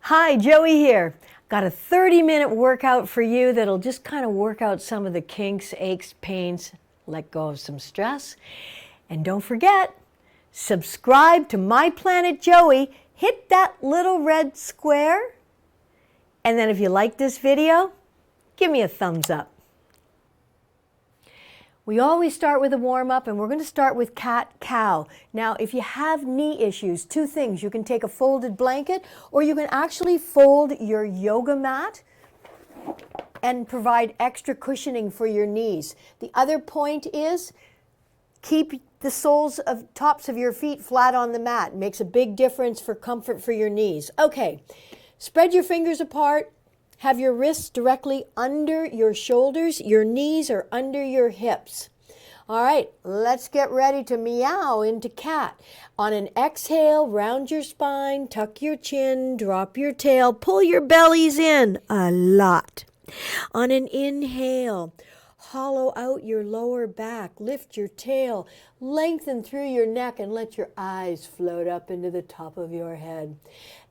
Hi, Joey here. Got a 30-minute workout for you that'll just kind of work out some of the kinks, aches, pains, let go of some stress. And don't forget, subscribe to My Planet Joey. Hit that little red square. And then if you like this video, give me a thumbs up. We always start with a warm-up, and we're going to start with cat-cow. Now, if you have knee issues, two things. You can take a folded blanket, or you can actually fold your yoga mat and provide extra cushioning for your knees. The other point is keep the tops of your feet flat on the mat. It makes a big difference for comfort for your knees. Okay, spread your fingers apart. Have your wrists directly under your shoulders. Your knees are under your hips. All right, let's get ready to meow into cat. On an exhale, round your spine, tuck your chin, drop your tail, pull your bellies in a lot. On an inhale, hollow out your lower back, lift your tail, lengthen through your neck, and let your eyes float up into the top of your head.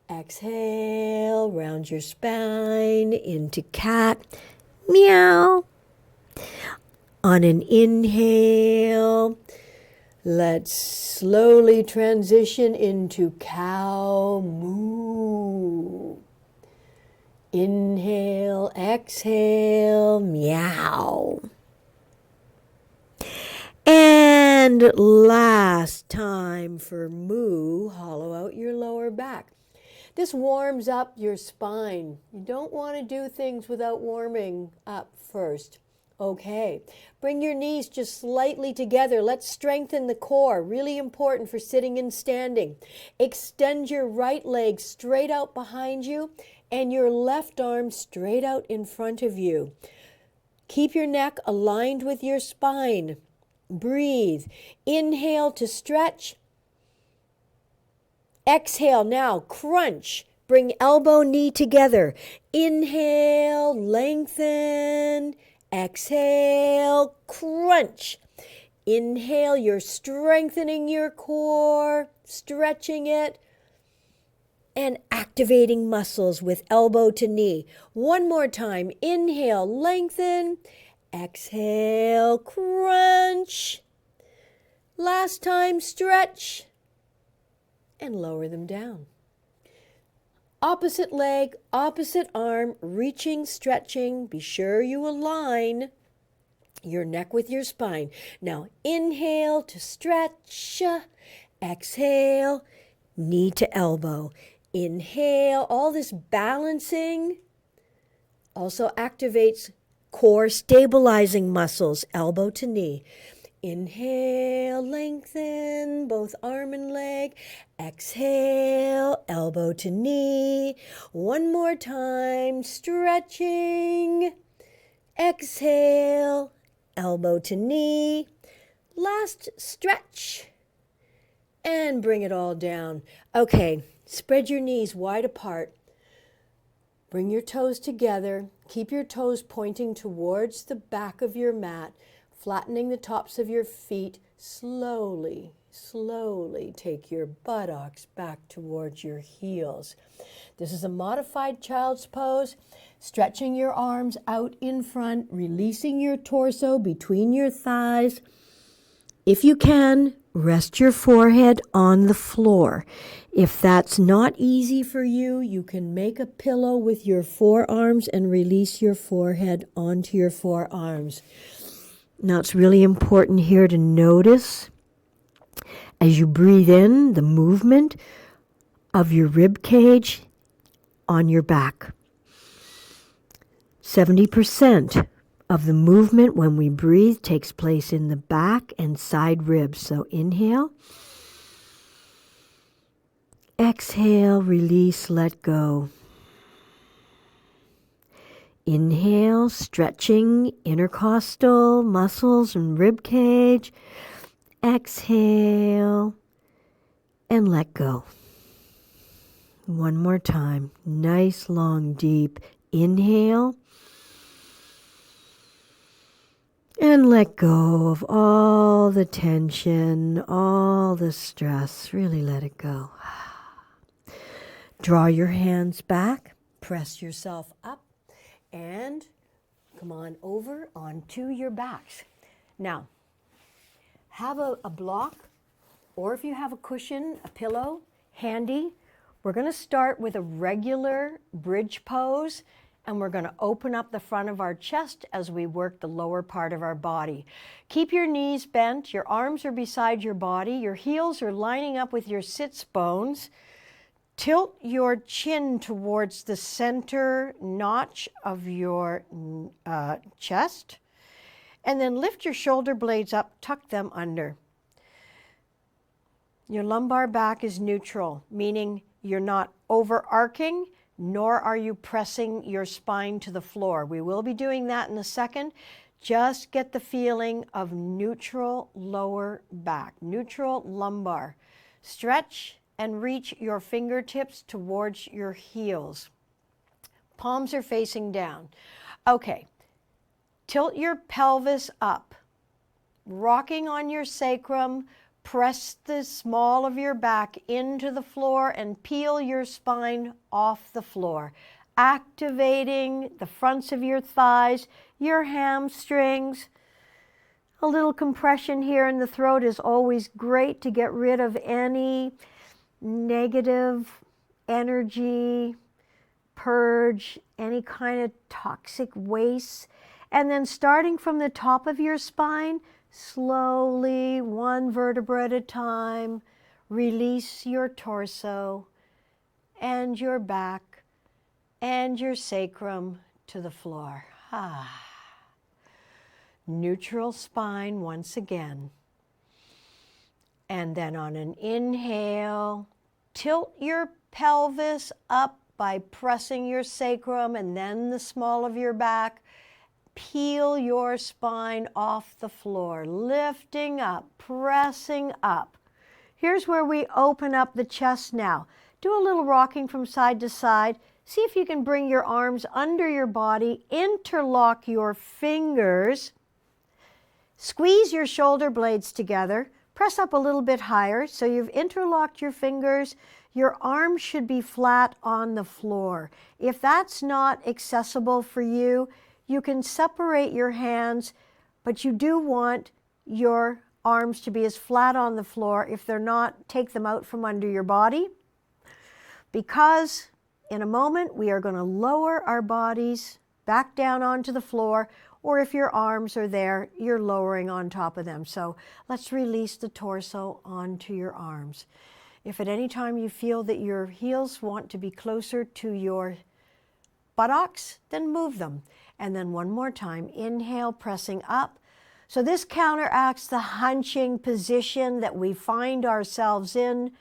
Exhale, round your spine into cat, meow. On an inhale, let's slowly transition into cow, moo. Inhale, exhale, meow. And last time for moo, hollow out your lower back. This warms up your spine. You don't want to do things without warming up first. Okay, bring your knees just slightly together. Let's strengthen the core. Really important for sitting and standing. Extend your right leg straight out behind you and your left arm straight out in front of you. Keep your neck aligned with your spine. Breathe. Inhale to stretch. Exhale now, crunch. Bring elbow, knee together. Inhale, lengthen. Exhale, crunch. Inhale, you're strengthening your core, stretching it, and activating muscles with elbow to knee. One more time. Inhale, lengthen. Exhale, crunch. Last time, stretch. And lower them down. Opposite leg, opposite arm, reaching, stretching. Be sure you align your neck with your spine. Now inhale to stretch. Exhale, knee to elbow. Inhale, all this balancing also activates core stabilizing muscles, elbow to knee. Inhale, lengthen both arm and leg. Exhale, elbow to knee. One more time, stretching. Exhale, elbow to knee. Last stretch. And bring it all down. Okay, spread your knees wide apart. Bring your toes together. Keep your toes pointing towards the back of your mat. Flattening the tops of your feet, slowly, slowly take your buttocks back towards your heels. This is a modified child's pose, stretching your arms out in front, releasing your torso between your thighs. If you can, rest your forehead on the floor. If that's not easy for you, you can make a pillow with your forearms and release your forehead onto your forearms. Now, it's really important here to notice as you breathe in the movement of your rib cage on your back. 70% of the movement when we breathe takes place in the back and side ribs. So inhale, exhale, release, let go. Inhale, stretching intercostal muscles and rib cage. Exhale, and let go. One more time. Nice, long, deep inhale. And let go of all the tension, all the stress. Really let it go. Draw your hands back, press yourself up, and come on over onto your backs. Now, have a block, or if you have a cushion, a pillow handy. We're going to start with a regular bridge pose, and we're going to open up the front of our chest as we work the lower part of our body. Keep your knees bent, your arms are beside your body, your heels are lining up with your sits bones. Tilt your chin towards the center notch of your chest, and then lift your shoulder blades up, tuck them under. Your lumbar back is neutral, meaning you're not overarching, nor are you pressing your spine to the floor. We will be doing that in a second. Just get the feeling of neutral lower back, neutral lumbar. Stretch and reach your fingertips towards your heels. Palms are facing down. Okay, tilt your pelvis up, rocking on your sacrum. Press the small of your back into the floor and peel your spine off the floor, activating the fronts of your thighs, your hamstrings. A little compression here in the throat is always great to get rid of any negative energy, purge any kind of toxic waste. And then starting from the top of your spine, slowly, one vertebra at a time, release your torso and your back and your sacrum to the floor. Neutral spine once again. And then on an inhale, tilt your pelvis up by pressing your sacrum and then the small of your back. Peel your spine off the floor, lifting up, pressing up. Here's where we open up the chest now. Do a little rocking from side to side. See if you can bring your arms under your body, interlock your fingers, squeeze your shoulder blades together, press up a little bit higher. So you've interlocked your fingers. Your arms should be flat on the floor. If that's not accessible for you, you can separate your hands, but you do want your arms to be as flat on the floor. If they're not, take them out from under your body, because in a moment we are going to lower our bodies back down onto the floor, or if your arms are there, you're lowering on top of them. So let's release the torso onto your arms. If at any time you feel that your heels want to be closer to your buttocks, then move them. And then one more time, inhale, pressing up. So this counteracts the hunching position that we find ourselves in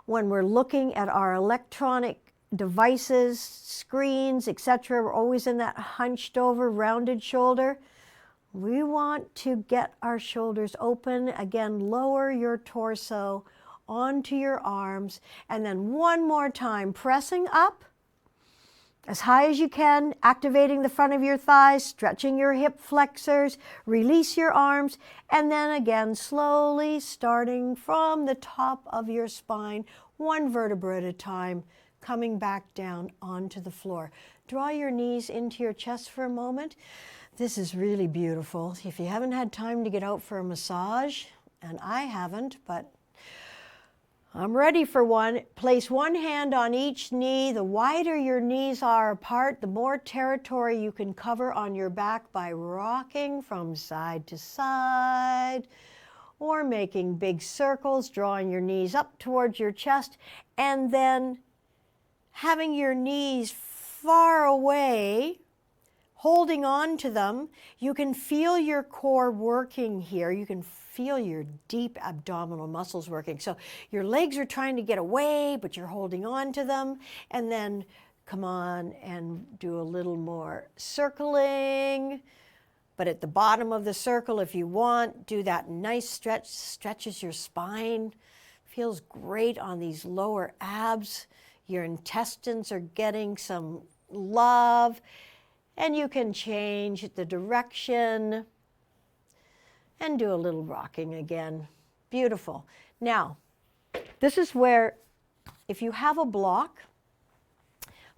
when we're looking at our electronic devices, screens, etc. We're always in that hunched over, rounded shoulder. We want to get our shoulders open. Again, lower your torso onto your arms. And then one more time, pressing up as high as you can, activating the front of your thighs, stretching your hip flexors, release your arms, and then again, slowly starting from the top of your spine, one vertebra at a time, coming back down onto the floor. Draw your knees into your chest for a moment. This is really beautiful. If you haven't had time to get out for a massage, and I haven't, but I'm ready for one. Place one hand on each knee. The wider your knees are apart, the more territory you can cover on your back by rocking from side to side or making big circles, drawing your knees up towards your chest, and then having your knees far away, holding on to them. You can feel your core working here. You can feel your deep abdominal muscles working. So your legs are trying to get away, but you're holding on to them. And then come on and do a little more circling. But at the bottom of the circle, if you want, do that nice stretch, stretches your spine. Feels great on these lower abs. Your intestines are getting some love. And you can change the direction and do a little rocking again. Beautiful. Now, this is where, if you have a block,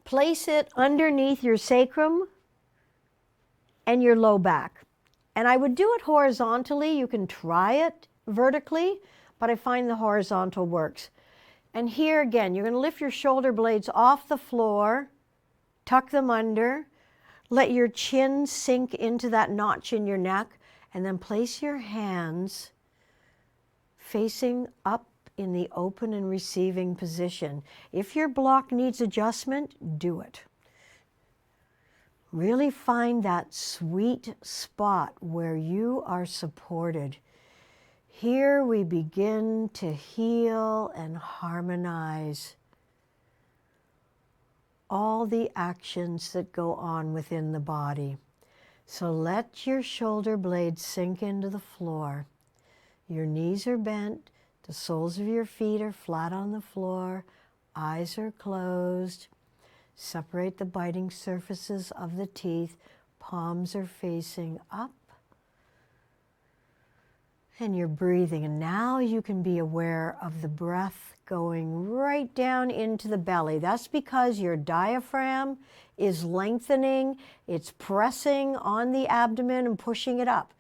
Place it underneath your sacrum and your low back. And I would do it horizontally. You can try it vertically, but I find the horizontal works. And here again, you're going to lift your shoulder blades off the floor, tuck them under, let your chin sink into that notch in your neck, and then place your hands facing up in the open and receiving position. If your block needs adjustment, do it. Really find that sweet spot where you are supported. Here we begin to heal and harmonize all the actions that go on within the body. So let your shoulder blades sink into the floor. Your knees are bent, the soles of your feet are flat on the floor, eyes are closed. Separate the biting surfaces of the teeth, palms are facing up. And you're breathing, and now you can be aware of the breath going right down into the belly. That's because your diaphragm is lengthening, it's pressing on the abdomen and pushing it up.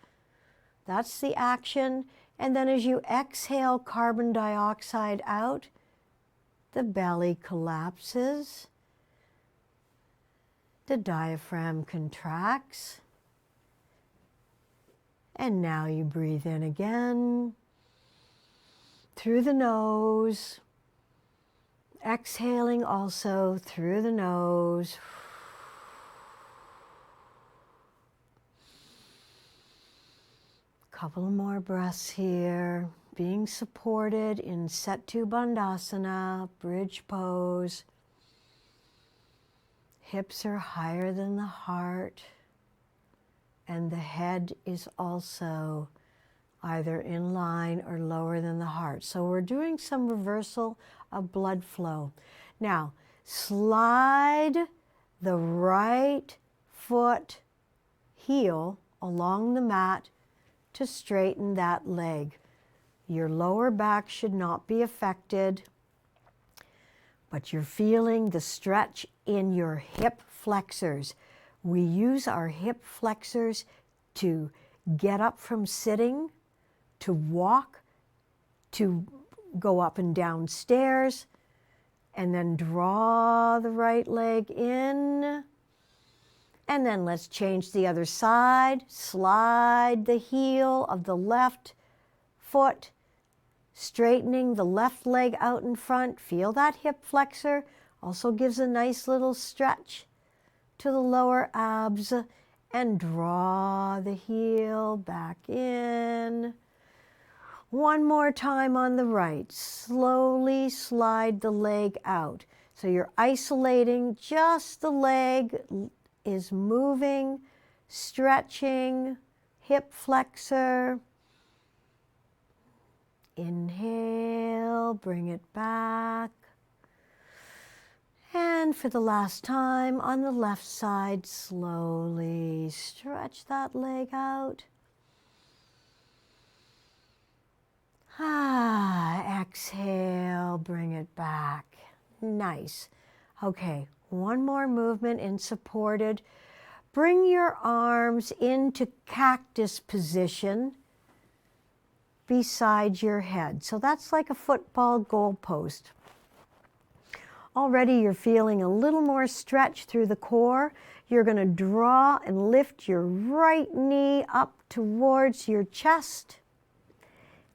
That's the action. And then as you exhale carbon dioxide out, the belly collapses, the diaphragm contracts. And now you breathe in again through the nose, exhaling also through the nose. Couple of more breaths here, being supported in Setu Bandhasana, bridge pose. Hips are higher than the heart. And the head is also either in line or lower than the heart. So we're doing some reversal of blood flow. Now, slide the right foot heel along the mat to straighten that leg. Your lower back should not be affected, but you're feeling the stretch in your hip flexors. We use our hip flexors to get up from sitting, to walk, to go up and down stairs, and then draw the right leg in. And then let's change the other side. Slide the heel of the left foot, straightening the left leg out in front. Feel that hip flexor. Also gives a nice little stretch to the lower abs, and draw the heel back in. One more time on the right. Slowly slide the leg out. So you're isolating just the leg is moving, stretching, hip flexor. Inhale, bring it back. And for the last time, on the left side, slowly stretch that leg out. Exhale, bring it back. Nice. Okay, one more movement in supported. Bring your arms into cactus position beside your head. So that's like a football goalpost. Already you're feeling a little more stretch through the core. You're going to draw and lift your right knee up towards your chest.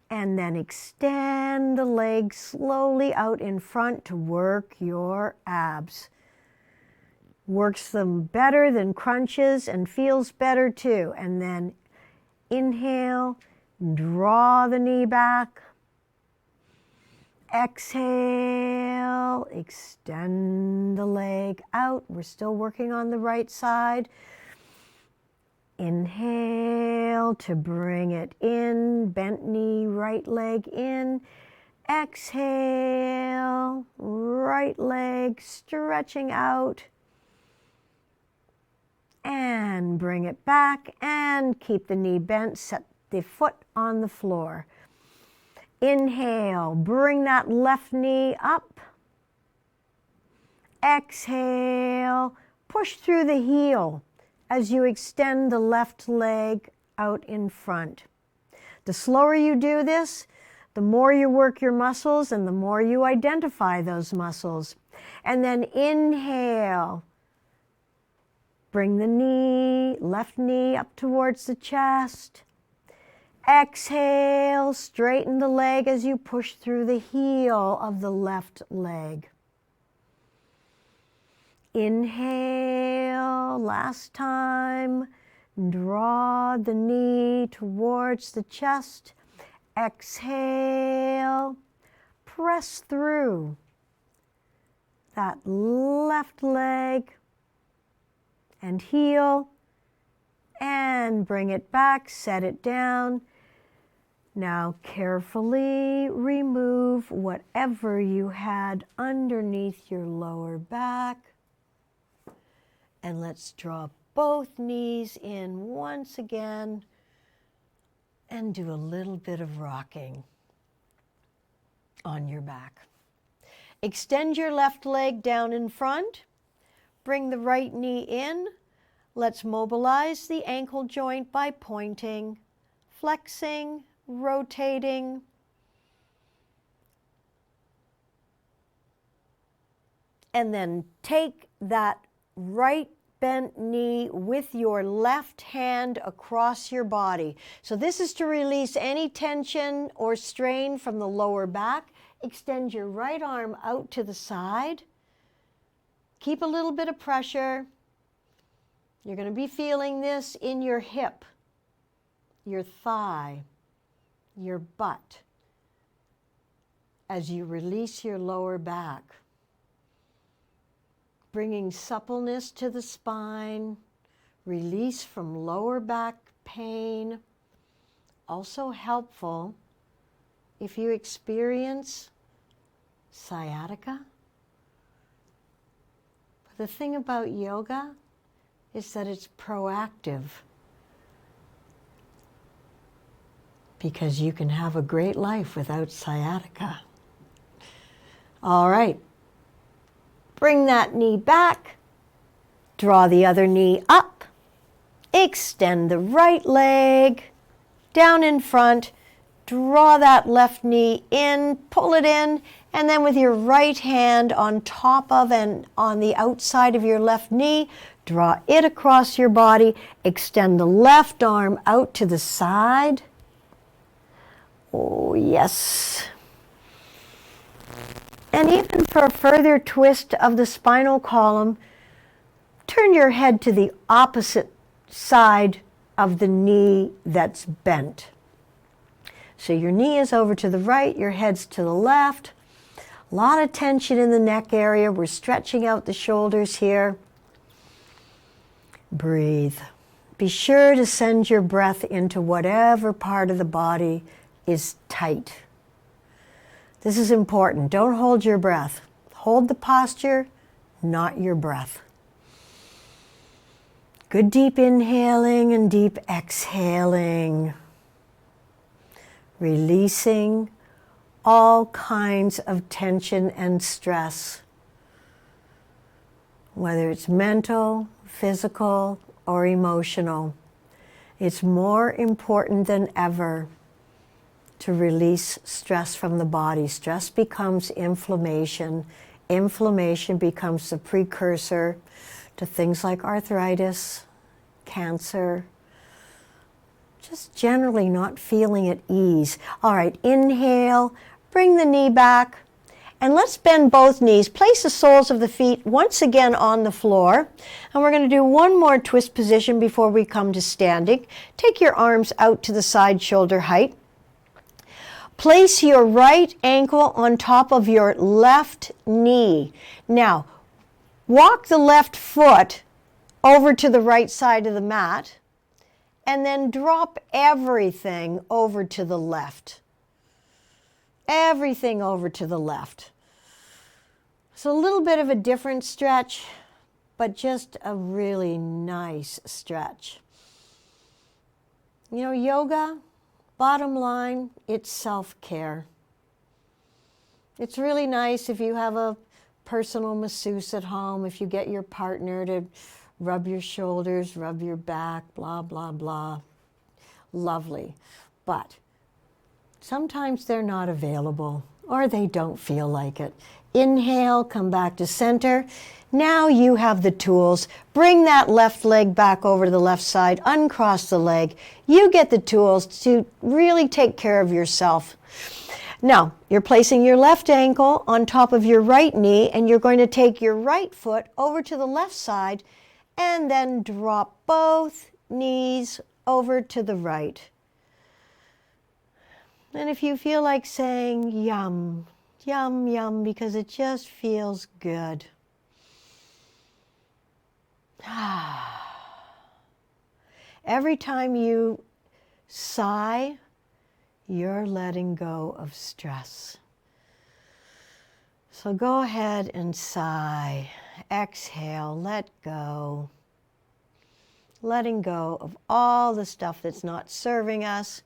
And then extend the leg slowly out in front to work your abs. Works them better than crunches and feels better too. And then inhale, draw the knee back. Exhale, extend the leg out. We're still working on the right side. Inhale to bring it in, bent knee, right leg in. Exhale, right leg stretching out. And bring it back and keep the knee bent, set the foot on the floor. Inhale, bring that left knee up. Exhale, push through the heel as you extend the left leg out in front. The slower you do this, the more you work your muscles and the more you identify those muscles. And then inhale. Bring the knee, left knee up towards the chest. Exhale, straighten the leg as you push through the heel of the left leg. Inhale, last time. Draw the knee towards the chest. Exhale, press through that left leg and heel, and bring it back, set it down. Now carefully remove whatever you had underneath your lower back. And let's draw both knees in once again and do a little bit of rocking on your back. Extend your left leg down in front. Bring the right knee in. Let's mobilize the ankle joint by pointing, flexing, rotating. And then take that right bent knee with your left hand across your body. So this is to release any tension or strain from the lower back. Extend your right arm out to the side. Keep a little bit of pressure. You're going to be feeling this in your hip, your thigh, your butt, as you release your lower back. Bringing suppleness to the spine, release from lower back pain. Also helpful if you experience sciatica. But the thing about yoga is that it's proactive, because you can have a great life without sciatica. All right. Bring that knee back, draw the other knee up, extend the right leg down in front, draw that left knee in, pull it in, and then with your right hand on top of and on the outside of your left knee, draw it across your body, extend the left arm out to the side. Oh, yes. And even for a further twist of the spinal column, turn your head to the opposite side of the knee that's bent. So your knee is over to the right, your head's to the left. A lot of tension in the neck area. We're stretching out the shoulders here. Breathe. Be sure to send your breath into whatever part of the body is tight. This is important. Don't hold your breath. Hold the posture, not your breath. Good deep inhaling and deep exhaling. Releasing all kinds of tension and stress, whether it's mental, physical, or emotional. It's more important than ever to release stress from the body. Stress becomes inflammation. Inflammation becomes the precursor to things like arthritis, cancer, just generally not feeling at ease. All right, inhale, bring the knee back, and let's bend both knees. Place the soles of the feet once again on the floor, and we're going to do one more twist position before we come to standing. Take your arms out to the side shoulder height. Place your right ankle on top of your left knee. Now, walk the left foot over to the right side of the mat, and then drop everything over to the left. Everything over to the left. So a little bit of a different stretch, but just a really nice stretch. You know, yoga, bottom line, it's self-care. It's really nice if you have a personal masseuse at home, if you get your partner to rub your shoulders, rub your back, blah, blah, blah, lovely. But sometimes they're not available or they don't feel like it. Inhale, come back to center. Now you have the tools. Bring that left leg back over to the left side, uncross the leg. You get the tools to really take care of yourself. Now, you're placing your left ankle on top of your right knee, and you're going to take your right foot over to the left side and then drop both knees over to the right. And if you feel like saying yum, yum, yum, because it just feels good. Every time you sigh, you're letting go of stress. So go ahead and sigh. Exhale, let go. Letting go of all the stuff that's not serving us.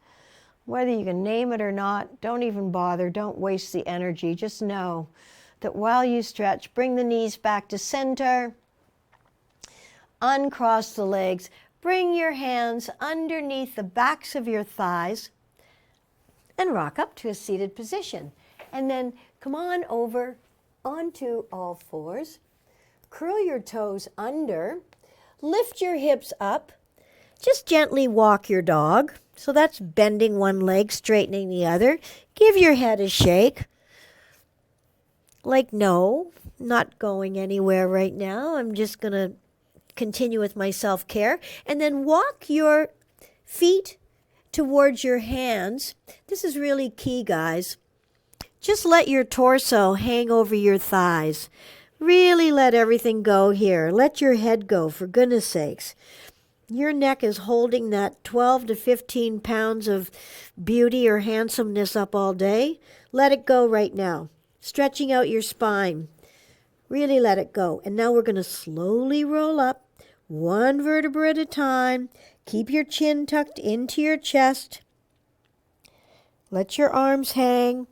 Whether you can name it or not, don't even bother. Don't waste the energy. Just know that while you stretch, bring the knees back to center. Uncross the legs. Bring your hands underneath the backs of your thighs and rock up to a seated position. And then come on over onto all fours. Curl your toes under. Lift your hips up. Just gently walk your dog. So that's bending one leg, straightening the other. Give your head a shake. Like, no, not going anywhere right now. I'm just going to continue with my self-care. And then walk your feet towards your hands. This is really key, guys. Just let your torso hang over your thighs. Really let everything go here. Let your head go, for goodness sakes. Your neck is holding that 12 to 15 pounds of beauty or handsomeness up all day. Let it go right now. Stretching out your spine. Really let it go. And now we're going to slowly roll up, one vertebra at a time. Keep your chin tucked into your chest. Let your arms hang.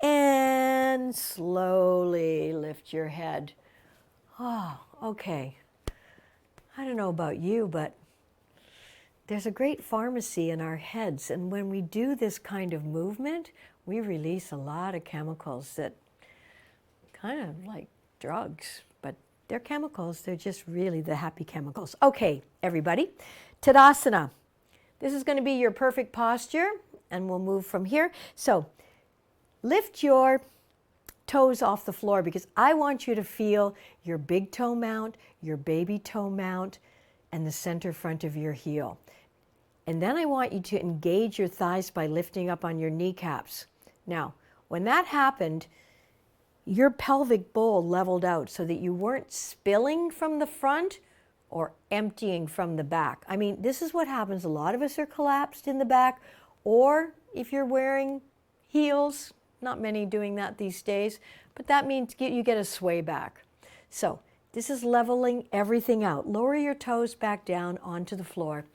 And slowly lift your head. Oh, okay. I don't know about you, but there's a great pharmacy in our heads. And when we do this kind of movement, we release a lot of chemicals that kind of like drugs, but they're chemicals. They're just really the happy chemicals. Okay, everybody. Tadasana. This is going to be your perfect posture, and we'll move from here. So lift your toes off the floor because I want you to feel your big toe mount, your baby toe mount, and the center front of your heel. And then I want you to engage your thighs by lifting up on your kneecaps. Now, when that happened, your pelvic bowl leveled out so that you weren't spilling from the front or emptying from the back. I mean, this is what happens. A lot of us are collapsed in the back, or if you're wearing heels, not many doing that these days, but that means you get a sway back. So this is leveling everything out. Lower your toes back down onto the floor.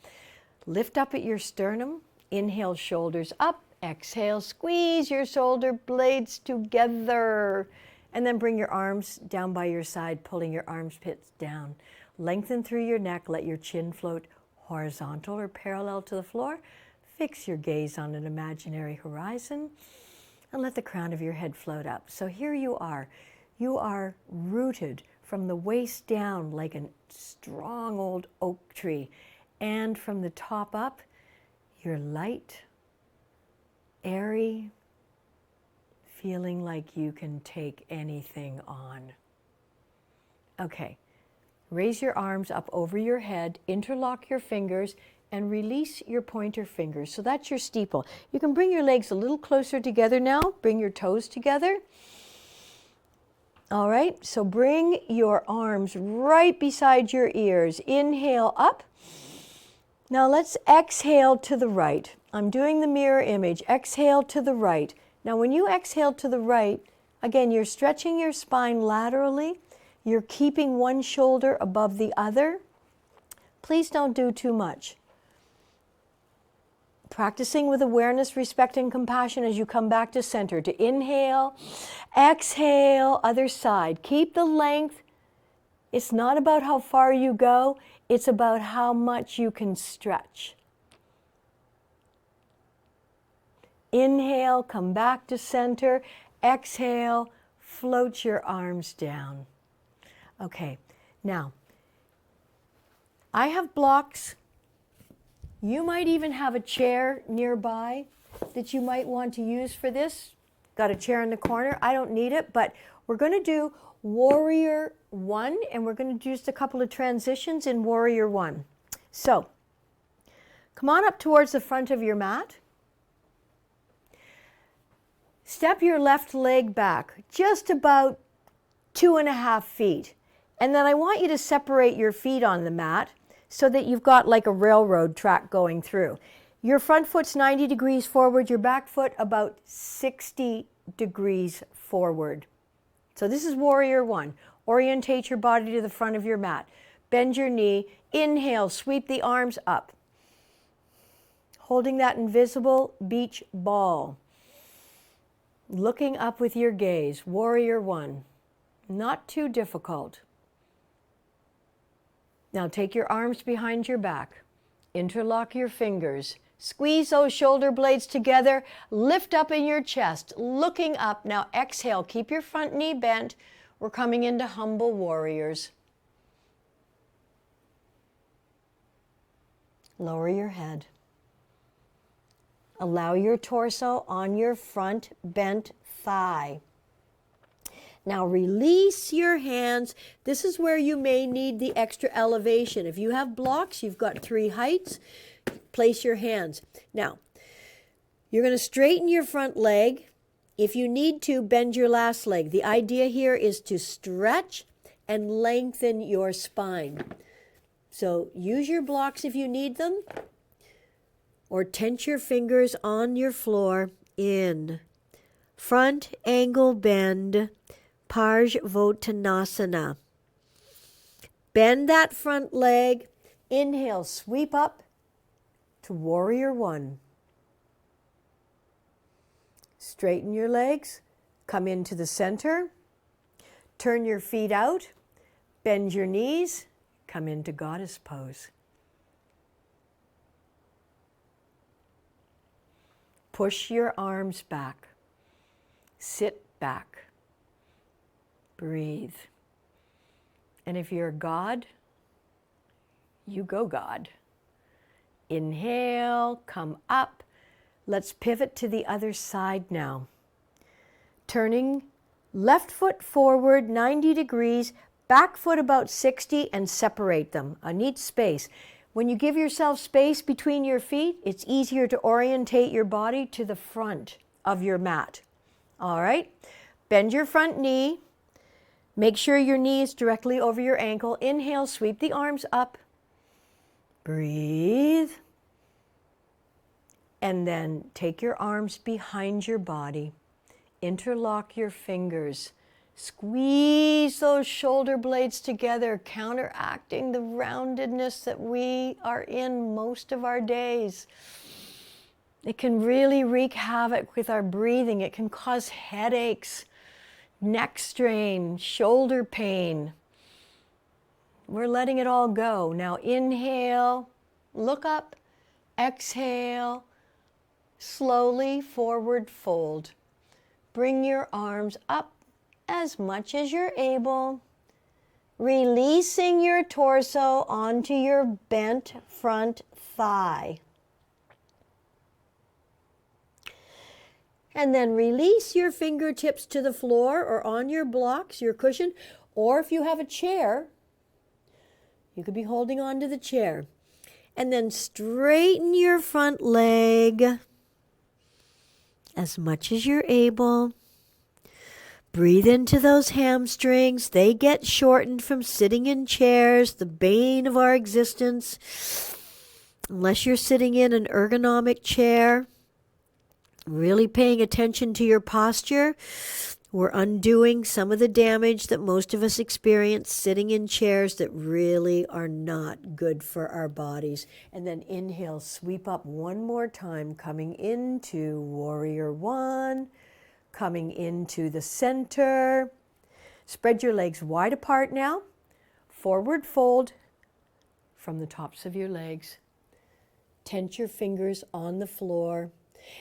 Lift up at your sternum. Inhale, shoulders up. Exhale, squeeze your shoulder blades together. And then bring your arms down by your side, pulling your armpits down. Lengthen through your neck. Let your chin float horizontal or parallel to the floor. Fix your gaze on an imaginary horizon. And let the crown of your head float up. So here you are. You are rooted from the waist down like a strong old oak tree. And from the top up, you're light, airy, feeling like you can take anything on. Okay, raise your arms up over your head, interlock your fingers, and release your pointer fingers. So that's your steeple. You can bring your legs a little closer together now. Bring your toes together. All right, so bring your arms right beside your ears. Inhale up. Now let's exhale to the right. I'm doing the mirror image. Exhale to the right. Now when you exhale to the right, again, you're stretching your spine laterally. You're keeping one shoulder above the other. Please don't do too much. Practicing with awareness, respect, and compassion as you come back to center. To inhale, exhale, other side. Keep the length. It's not about how far you go. It's about how much you can stretch. Inhale, come back to center. Exhale, float your arms down. Okay, now, I have blocks. You might even have a chair nearby that you might want to use for this. Got a chair in the corner. I don't need it, but we're going to do Warrior 1, and we're going to do just a couple of transitions in Warrior 1. So, come on up towards the front of your mat. Step your left leg back just about 2.5 feet. And then I want you to separate your feet on the mat so that you've got like a railroad track going through. Your front foot's 90 degrees forward, your back foot about 60 degrees forward. So this is Warrior 1. Orientate your body to the front of your mat. Bend your knee. Inhale, sweep the arms up. Holding that invisible beach ball. Looking up with your gaze. Warrior 1. Not too difficult. Now take your arms behind your back. Interlock your fingers. Squeeze those shoulder blades together. Lift up in your chest. Looking up. Now exhale. Keep your front knee bent. We're coming into humble warriors. Lower your head. Allow your torso on your front bent thigh. Now release your hands. This is where you may need the extra elevation. If you have blocks, you've got 3 heights. Place your hands. Now, you're going to straighten your front leg. If you need to, bend your last leg. The idea here is to stretch and lengthen your spine. So use your blocks if you need them, or tense your fingers on your floor in front angle bend, Tadasana. Bend that front leg. Inhale, sweep up to Warrior 1. Straighten your legs. Come into the center. Turn your feet out. Bend your knees. Come into Goddess pose. Push your arms back. Sit back. Breathe. And if you're God, you go God. Inhale, come up. Let's pivot to the other side now. Turning left foot forward 90 degrees, back foot about 60, and separate them. A neat space. When you give yourself space between your feet, it's easier to orientate your body to the front of your mat. All right? Bend your front knee. Make sure your knee is directly over your ankle. Inhale, sweep the arms up. Breathe. And then take your arms behind your body. Interlock your fingers. Squeeze those shoulder blades together, counteracting the roundedness that we are in most of our days. It can really wreak havoc with our breathing. It can cause headaches, neck strain, shoulder pain. We're letting it all go. Now inhale, look up, exhale, slowly forward fold. Bring your arms up as much as you're able, releasing your torso onto your bent front thigh. And then release your fingertips to the floor or on your blocks, your cushion, or if you have a chair, you could be holding on to the chair. And then straighten your front leg as much as you're able. Breathe into those hamstrings. They get shortened from sitting in chairs, the bane of our existence. Unless you're sitting in an ergonomic chair, really paying attention to your posture, We're undoing some of the damage that most of us experience sitting in chairs that really are not good for our bodies. And then inhale, sweep up one more time, coming into warrior one, coming into the center. Spread your legs wide apart now. Forward fold from the tops of your legs. Tense your fingers on the floor.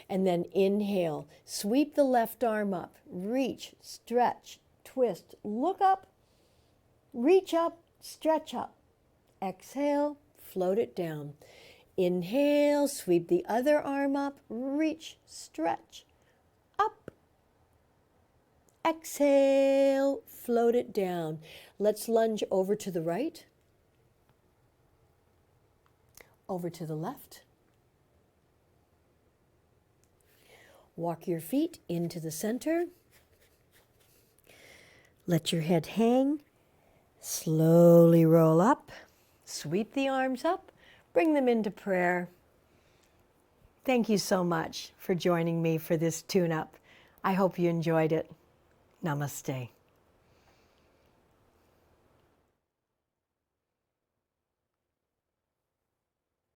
And then inhale, sweep the left arm up, reach, stretch, twist, look up, reach up, stretch up. Exhale, float it down. Inhale, sweep the other arm up, reach, stretch, up. Exhale, float it down. Let's lunge over to the right, over to the left. Walk your feet into the center. Let your head hang. Slowly roll up. Sweep the arms up. Bring them into prayer. Thank you so much for joining me for this tune-up. I hope you enjoyed it. Namaste.